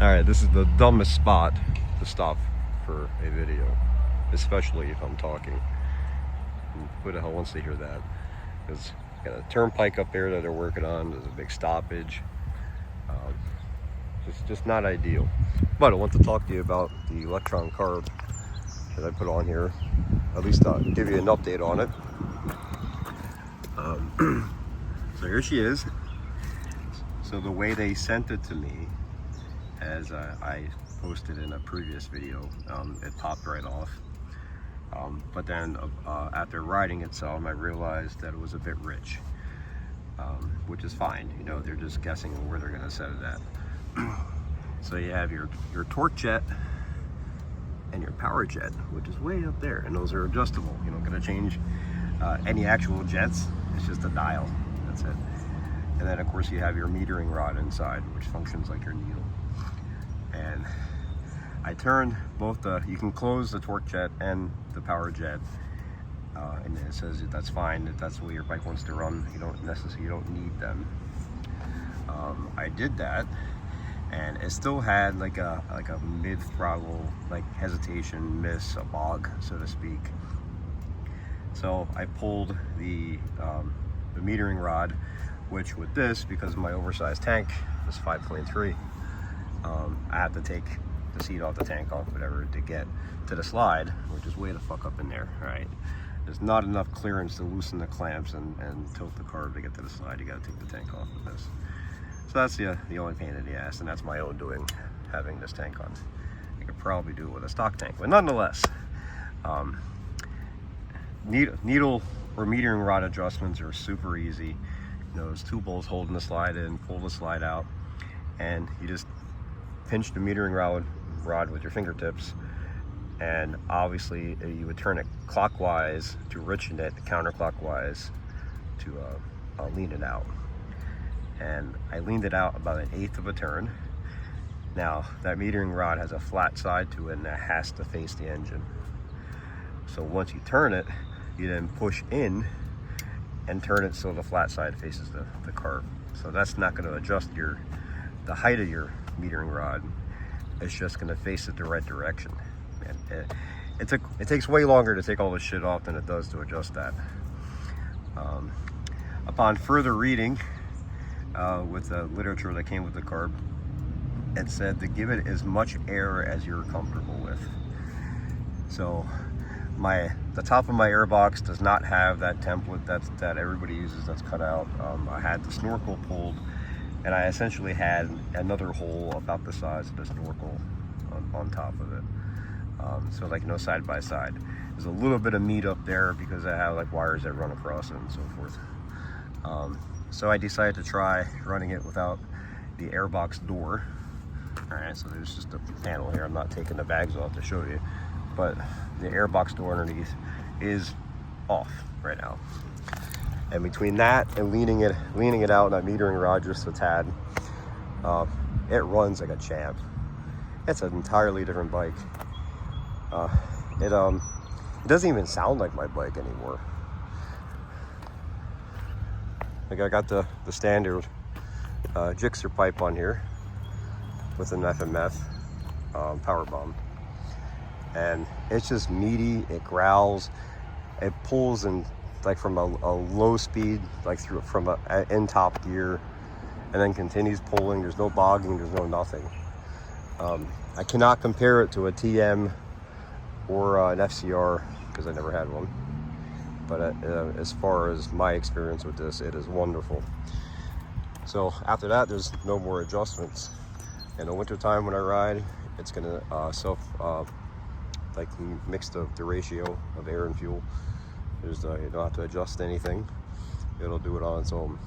Alright, this is the dumbest spot to stop for a video, especially if I'm talking. Who the hell wants to hear that? There's got a turnpike up there that they're working on. There's a big stoppage. Just not ideal. But I want to talk to you about the Lectron carb that I put on here. At least I'll give you an update on it. So here she is. So the way they sent it to me, as I posted in a previous video, it popped right off. But then after riding it some, I realized that it was a bit rich, which is fine. You know, they're just guessing where they're going to set it at. So you have your torque jet and your power jet, which is way up there, and those are adjustable. You're not going to change any actual jets. It's just a dial. That's it. And then of course you have your metering rod inside, which functions like your needle. And I turned both you can close the torque jet and the power jet, and it says that's fine, if that's the way your bike wants to run. You don't need them. I did that, and it still had like a mid throttle, like hesitation, miss, a bog, so to speak. So I pulled the metering rod, which with this, because my oversized tank is 5.3, I have to take the seat off the tank off, whatever, to get to the slide, which is way the fuck up in there, right? There's not enough clearance to loosen the clamps and tilt the carb to get to the slide. You gotta take the tank off with this. So that's the only pain in the ass, and that's my own doing, having this tank on. I could probably do it with a stock tank, but nonetheless, needle or metering rod adjustments are super easy. You know, there's two bolts holding the slide in, pull the slide out, and you just pinch the metering rod with your fingertips, and obviously you would turn it clockwise to richen it, counterclockwise to lean it out. And I leaned it out about 1/8 of a turn. Now that metering rod has a flat side to it, and it has to face the engine. So once you turn it, you then push in and turn it so the flat side faces the carb. So that's not going to adjust the height of your metering rod. It's just going to face it the right direction. And it takes way longer to take all this shit off than it does to adjust that. Upon further reading with the literature that came with the carb, it said to give it as much air as you're comfortable with. So the top of my air box does not have that template that everybody uses that's cut out. I had the snorkel pulled, and I essentially had another hole about the size of the snorkel on top of it. So like no side by side. There's a little bit of meat up there because I have like wires that run across it and so forth. So I decided to try running it without the airbox door. Alright, so there's just a panel here. I'm not taking the bags off to show you, but the airbox door underneath is off right now. And between that and leaning it out, that metering rod just a tad, it runs like a champ. It's an entirely different bike. It doesn't even sound like my bike anymore. Like I got the standard Gixxer pipe on here with an FMF power bomb, and it's just meaty. It growls. It pulls in like from a low speed, like from in top gear, and then continues pulling. There's no bogging. There's no nothing. I cannot compare it to a TM or an FCR because I never had one. But as far as my experience with this, it is wonderful. So after that, there's no more adjustments. In the winter time when I ride, it's gonna like mix the ratio of air and fuel. You don't have to adjust anything. It'll do it on its own.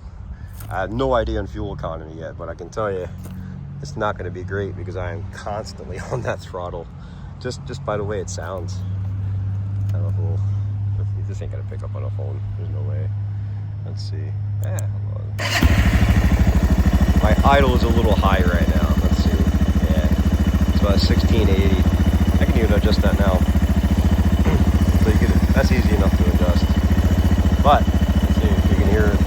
I have no idea on fuel economy yet, but I can tell you it's not going to be great because I am constantly on that throttle. Just by the way it sounds. I don't know if this ain't gonna pick up on a phone. There's no way. Let's see. Hold on. My idle is a little high right now. Let's see. Yeah, it's about 1680. I can even adjust that now. So that's easy enough to adjust. But let's see if you can hear it.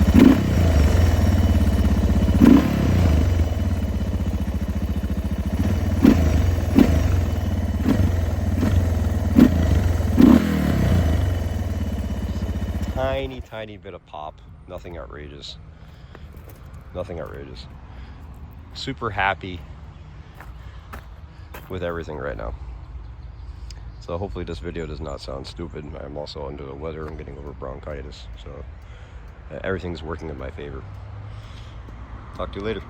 tiny bit of pop. Nothing outrageous. Nothing outrageous. Super happy with everything right now. So hopefully this video does not sound stupid. I'm also under the weather. I'm getting over bronchitis. So everything's working in my favor. Talk to you later.